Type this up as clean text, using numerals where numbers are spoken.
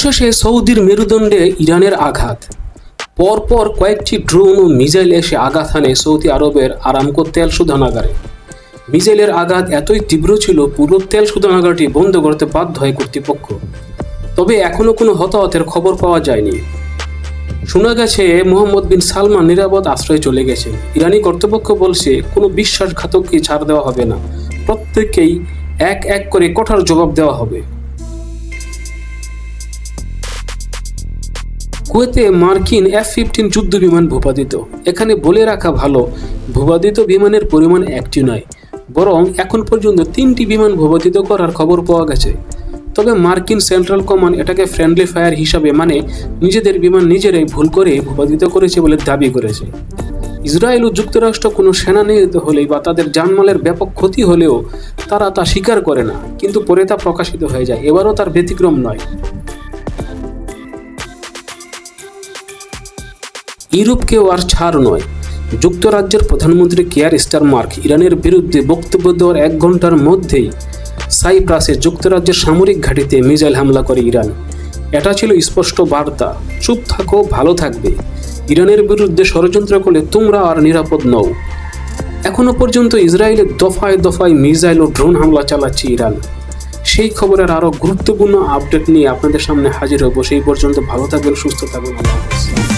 শেষে সৌদির মেরুদণ্ডে ইরানের আঘাত। পরপর কয়েকটি ড্রোন ও মিসাইল এসে আঘাত হানে সৌদি আরবের আরামকো তেল শোধনাগারে। মিসাইলের আঘাত এতই তীব্র ছিল, পুরো তেল শোধনাগারটি বন্ধ করতে বাধ্য হয় কর্তৃপক্ষ। তবে এখনও কোনো হতাহতের খবর পাওয়া যায়নি। শোনা গেছে মোহাম্মদ বিন সালমান নিরাপদ আশ্রয়ে চলে গেছেন। ইরানি কর্তৃপক্ষ বলছে কোনো বিশ্বাসঘাতককে ছাড় দেওয়া হবে না, প্রত্যেককেই এক এক করে কঠোর জবাব দেওয়া হবে। কুয়েতে মার্কিন F-15 যুদ্ধ বিমান ভূপাতিত। এখানে বলে রাখা ভালো, ভূপাতিত বিমানের পরিমাণ একটি নয়, বরং এখন পর্যন্ত 3টি বিমান ভূপাতিত করার খবর পাওয়া গেছে। তবে মার্কিন সেন্ট্রাল কমান্ড এটাকে ফ্রেন্ডলি ফায়ার হিসাবে নিজেদের বিমান নিজেরাই ভুল করে ভূপাতিত করেছে বলে দাবি করেছে। ইসরায়েল ও যুক্তরাষ্ট্র কোনো সেনা নিহত হলেই বা তাদের জানমালের ব্যাপক ক্ষতি হলেও তারা তা স্বীকার করে না, কিন্তু পরে তা প্রকাশিত হয়ে যায়। এবারও তার ব্যতিক্রম নয়। ইউরোপকেও আর ছাড় নয়। যুক্তরাজ্যের প্রধানমন্ত্রী কিয়ার স্টারমার্ক ইরানের বিরুদ্ধে বক্তব্য দেওয়ার 1 ঘন্টার মধ্যেই সাইপ্রাসে যুক্তরাজ্যের সামরিক ঘাঁটিতে মিসাইল হামলা করে ইরান। এটা ছিল স্পষ্ট বার্তা, চুপ থাকো, ভালো থাকবে। ইরানের বিরুদ্ধে ষড়যন্ত্র করলে তোমরা আর নিরাপদ নও। এখনো পর্যন্ত ইসরায়েলের দফায় দফায় মিসাইল ও ড্রোন হামলা চালাচ্ছে ইরান। সেই খবরের আরও গুরুত্বপূর্ণ আপডেট নিয়ে আপনাদের সামনে হাজির হব। সেই পর্যন্ত ভালো থাকবেন, সুস্থ থাকবেন। আল্লাহ হাফেজ।